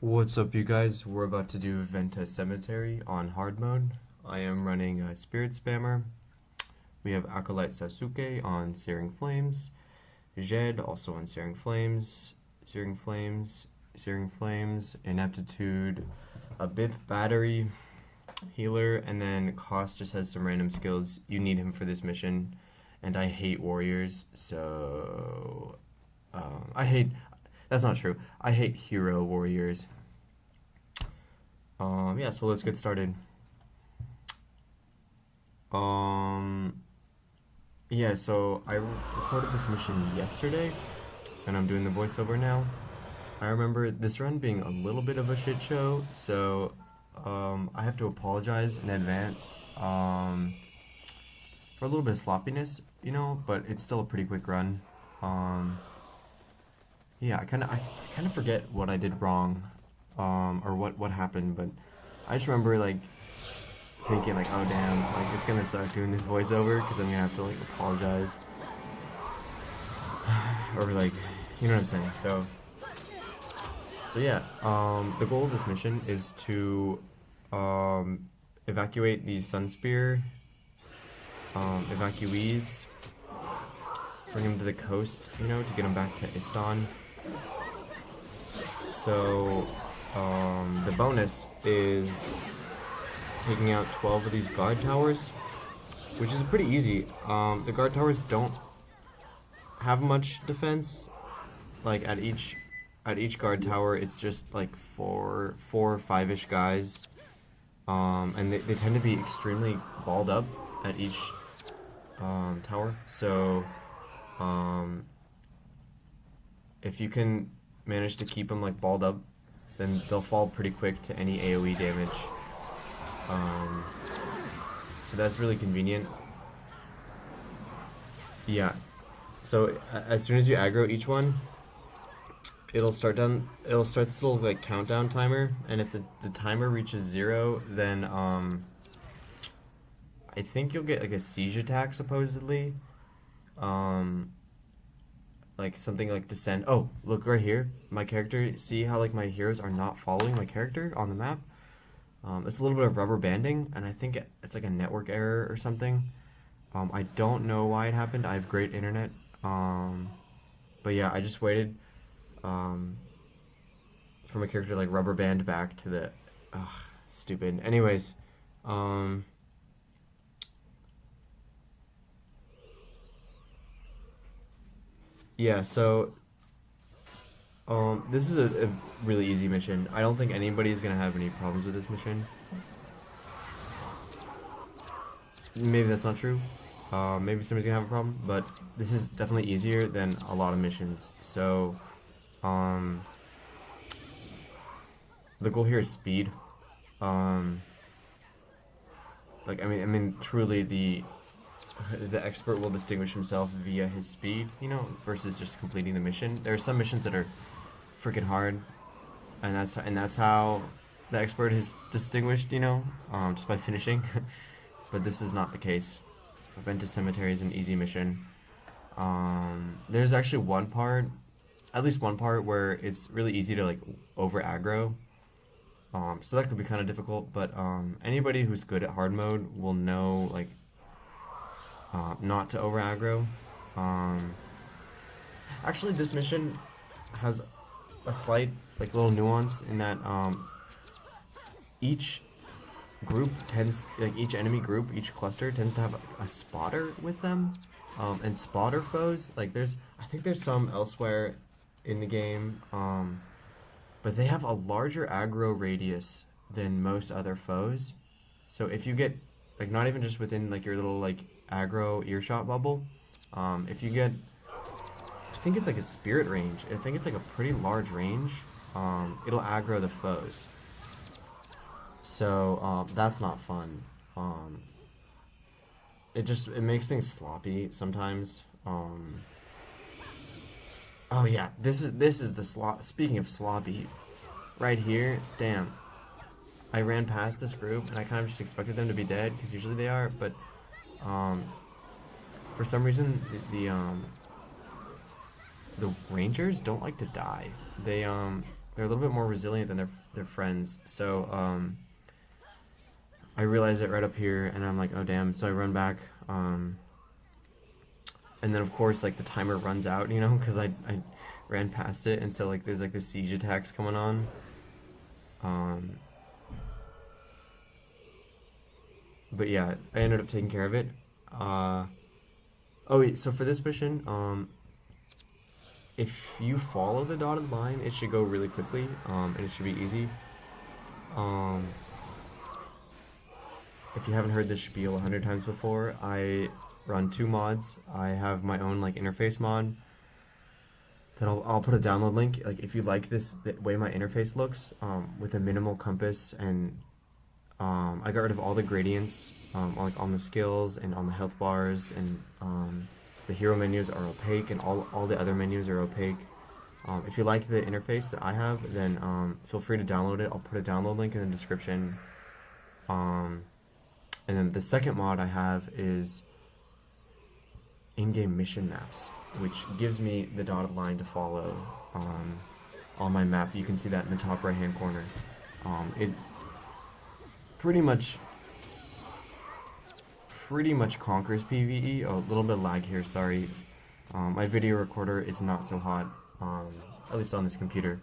What's up, you guys? We're about to do Venta Cemetary on hard mode. I am running a Spirit Spammer. We have Acolyte Sasuke on Searing Flames, Jed also on Searing Flames, Searing Flames, Searing Flames, Ineptitude, a BIP Battery, Healer, and then Cost just has some random skills. You need him for this mission, and I hate warriors, so I hate. That's not true. I hate hero warriors. Yeah, so let's get started. Yeah, so I recorded this mission yesterday, and I'm doing the voiceover now. I remember this run being a little bit of a shit show, so I have to apologize in advance for a little bit of sloppiness, but it's still a pretty quick run. Yeah, I kind of forget what I did wrong, or what happened, but I just remember like thinking like, oh damn, like it's gonna suck doing this voiceover because I'm gonna have to like apologize, or like, you know what I'm saying. So yeah, the goal of this mission is to evacuate these Sun Spear evacuees, bring them to the coast, to get them back to Istan. So the bonus is taking out 12 of these guard towers, which is pretty easy. The guard towers don't have much defense. Like at each guard tower, it's just like four or five-ish guys, and they tend to be extremely balled up at each tower. So if you can manage to keep them like balled up, then they'll fall pretty quick to any AoE damage. So that's really convenient. Yeah. So as soon as you aggro each one, it'll start this little like countdown timer, and if the timer reaches 0, then I think you'll get like a siege attack supposedly. Like something like descend. Oh, look right here. My character, see how like my heroes are not following my character on the map? It's a little bit of rubber banding, and I think it's like a network error or something. I don't know why it happened. I have great internet. But yeah, I just waited for my character to like rubber band back to the stupid. Anyways, yeah, so this is a really easy mission. I don't think anybody's gonna have any problems with this mission. Maybe that's not true. Maybe somebody's gonna have a problem, but this is definitely easier than a lot of missions. So, the goal here is speed. Like I mean, truly the expert will distinguish himself via his speed, versus just completing the mission. There are some missions that are freaking hard, and that's how the expert is distinguished, just by finishing. But this is not the case. Venta Cemetary is an easy mission. There's actually at least one part where it's really easy to like over aggro. So that could be kind of difficult, but anybody who's good at hard mode will know like not to over aggro. Actually, this mission has a slight like little nuance in that each group tends, like each enemy group, each cluster tends to have a spotter with them, and spotter foes, like I think there's some elsewhere in the game, but they have a larger aggro radius than most other foes. So if you get like not even just within like your little like aggro earshot bubble, if you get, I think it's like a spirit range, I think it's like a pretty large range, it'll aggro the foes. So that's not fun. It makes things sloppy sometimes. Oh yeah, this is the speaking of sloppy, right here. Damn, I ran past this group and I kind of just expected them to be dead because usually they are, but for some reason the Rangers don't like to die. They they're a little bit more resilient than their friends. So I realize it right up here, and I'm like, oh damn. So I run back, and then of course like the timer runs out, you know, because I ran past it, and so like there's like the siege attacks coming on. But yeah, I ended up taking care of it. Oh wait, so for this mission, if you follow the dotted line, it should go really quickly, and it should be easy. If you haven't heard this spiel 100 times before, I run 2 mods. I have my own like interface mod that I'll put a download link. Like if you like this the way my interface looks, with a minimal compass, and I got rid of all the gradients, like on the skills and on the health bars, and the hero menus are opaque, and all the other menus are opaque. If you like the interface that I have, then feel free to download it. I'll put a download link in the description. And then the second mod I have is in-game mission maps, which gives me the dotted line to follow on my map. You can see that in the top right-hand corner. It pretty much conquers PvE. Oh, a little bit of lag here, sorry. My video recorder is not so hot, at least on this computer.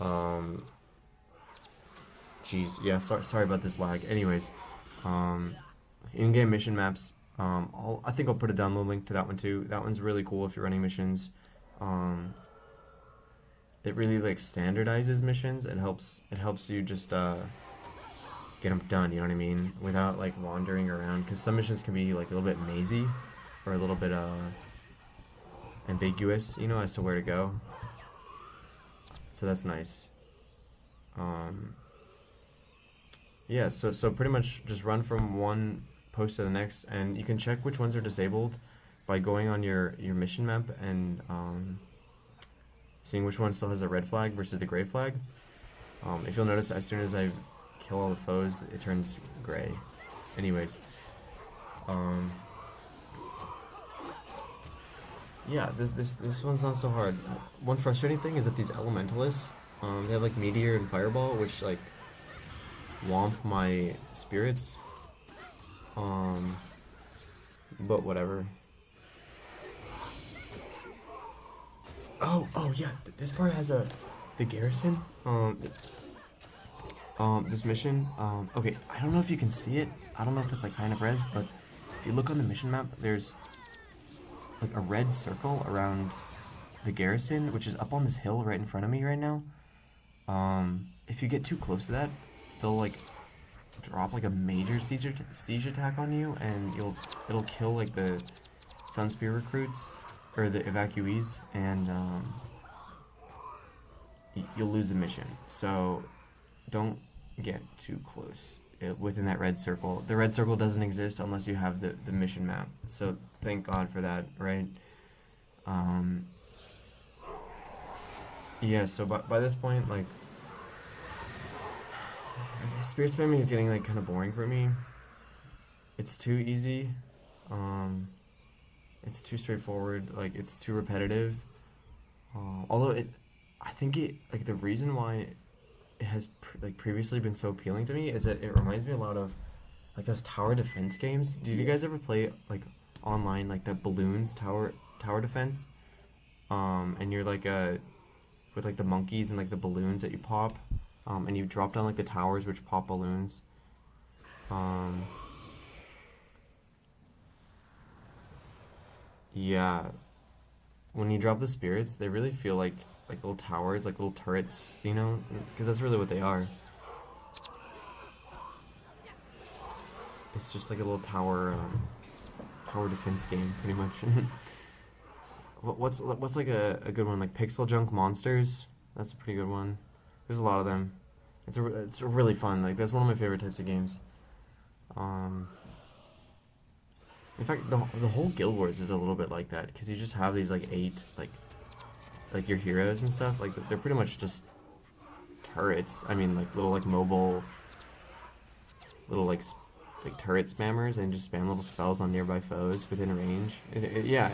Jeez, yeah, sorry about this lag. Anyways, in-game mission maps. I think I'll put a download link to that one too. That one's really cool if you're running missions. It really like standardizes missions. It helps you just get them done, you know what I mean, without like wandering around, because some missions can be like a little bit mazy or a little bit ambiguous, you know, as to where to go. So that's nice. Yeah, so pretty much just run from one post to the next, and you can check which ones are disabled by going on your mission map and seeing which one still has a red flag versus the gray flag. If you'll notice, as soon as I kill all the foes, it turns gray. Anyways, yeah, this one's not so hard. One frustrating thing is that these elementalists, they have like meteor and fireball, which like womp my spirits. But whatever. Oh yeah, this part has the Garrison. This mission. Okay, I don't know if you can see it. I don't know if it's like kind of res, but if you look on the mission map, there's like a red circle around the Garrison, which is up on this hill right in front of me right now. If you get too close to that, they'll like drop like a major siege attack on you, and it'll kill like the Sun Spear recruits or the evacuees, and you'll lose the mission. So don't get too close within that red circle. The red circle doesn't exist unless you have the mission map. So thank God for that, right? Yeah. So by this point, like, spirit spamming is getting like kind of boring for me. It's too easy. It's too straightforward. Like, it's too repetitive. Although I think like the reason why it has like previously been so appealing to me is that it reminds me a lot of like those tower defense games. Did you guys ever play like online, like the balloons tower defense? And you're like with like the monkeys and like the balloons that you pop. And you drop down like the towers which pop balloons. Yeah. When you drop the spirits, they really feel like little towers, like little turrets, you know? Because that's really what they are. It's just like a little tower defense game, pretty much. What's like a good one? Like Pixel Junk Monsters? That's a pretty good one. There's a lot of them. It's really fun. Like, that's one of my favorite types of games. In fact, the whole Guild Wars is a little bit like that, because you just have these like 8 like your heroes and stuff. Like, they're pretty much just turrets. I mean, like little like mobile little like turret spammers, and just spam little spells on nearby foes within range. Yeah.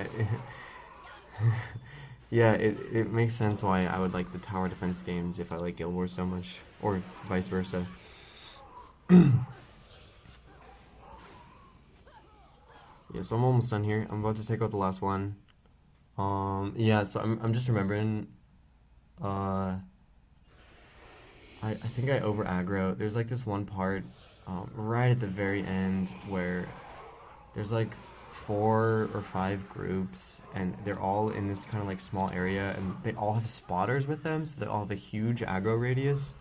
Yeah, it makes sense why I would like the tower defense games if I like Guild Wars so much, or vice versa. Yeah, so I'm almost done here. I'm about to take out the last one. Yeah, so I'm just remembering. Uh, I think I over aggro. There's like this one part, right at the very end where there's like 4 or 5 groups, and they're all in this kind of like small area, and they all have spotters with them, so they all have a huge aggro radius.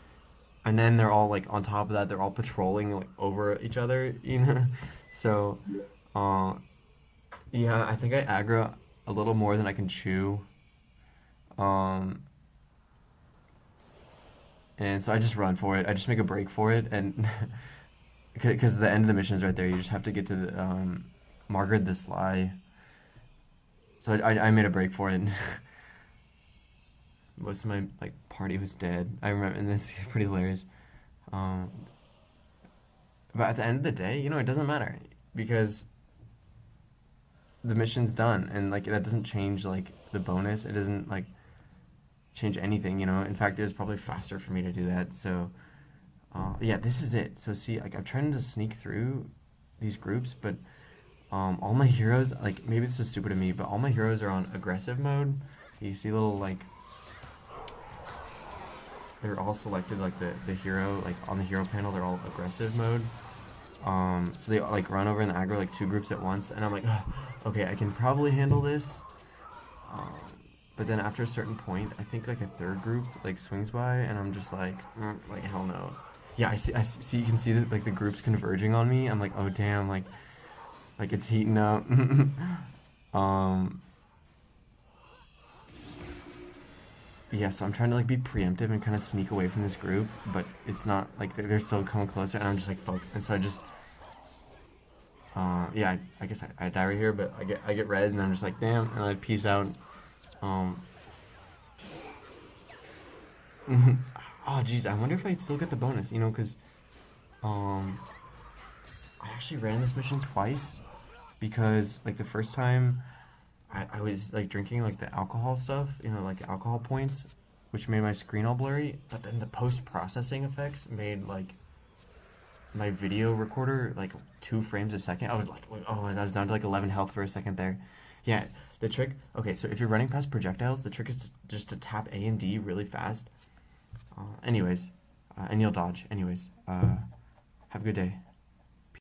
And then they're all like on top of that, they're all patrolling like over each other, you know. So, uh, yeah, I think I aggro a little more than I can chew. Um, and so I just run for it. I just make a break for it, and because the end of the mission is right there, you just have to get to the Margaret the Sly. So I made a break for it. Most of my like party was dead. I remember, and that's pretty hilarious. Um, but at the end of the day, it doesn't matter because the mission's done, and like that doesn't change like the bonus. It doesn't like change anything. In fact, it was probably faster for me to do that. So yeah, this is it. So see, like I'm trying to sneak through these groups, but all my heroes, like maybe this is stupid of me, but all my heroes are on aggressive mode. You see little like they're all selected like the hero, like on the hero panel, they're all aggressive mode. So they like run over and aggro like 2 groups at once, and I'm like, oh, okay, I can probably handle this. Um, but then after a certain point, I think like a 3rd group like swings by, and I'm just like hell no. Yeah, I see. You can see that like the groups converging on me. I'm like, oh damn, like it's heating up. um, yeah, so I'm trying to like be preemptive and kind of sneak away from this group, but it's not like they're still coming closer, and I'm just like fuck. And so I just yeah, I guess I die right here, but I get res, and I'm just like damn, and I peace out. Um, oh jeez, I wonder if I still get the bonus, because um, I actually ran this mission twice because like the first time I was like drinking like the alcohol stuff, like the alcohol points, which made my screen all blurry. But then the post processing effects made like my video recorder like 2 frames a second. I was like, oh, I was down to like 11 health for a second there. Yeah, the trick. Okay, so if you're running past projectiles, the trick is just to tap A and D really fast. Anyways, and you'll dodge. Anyways, have a good day.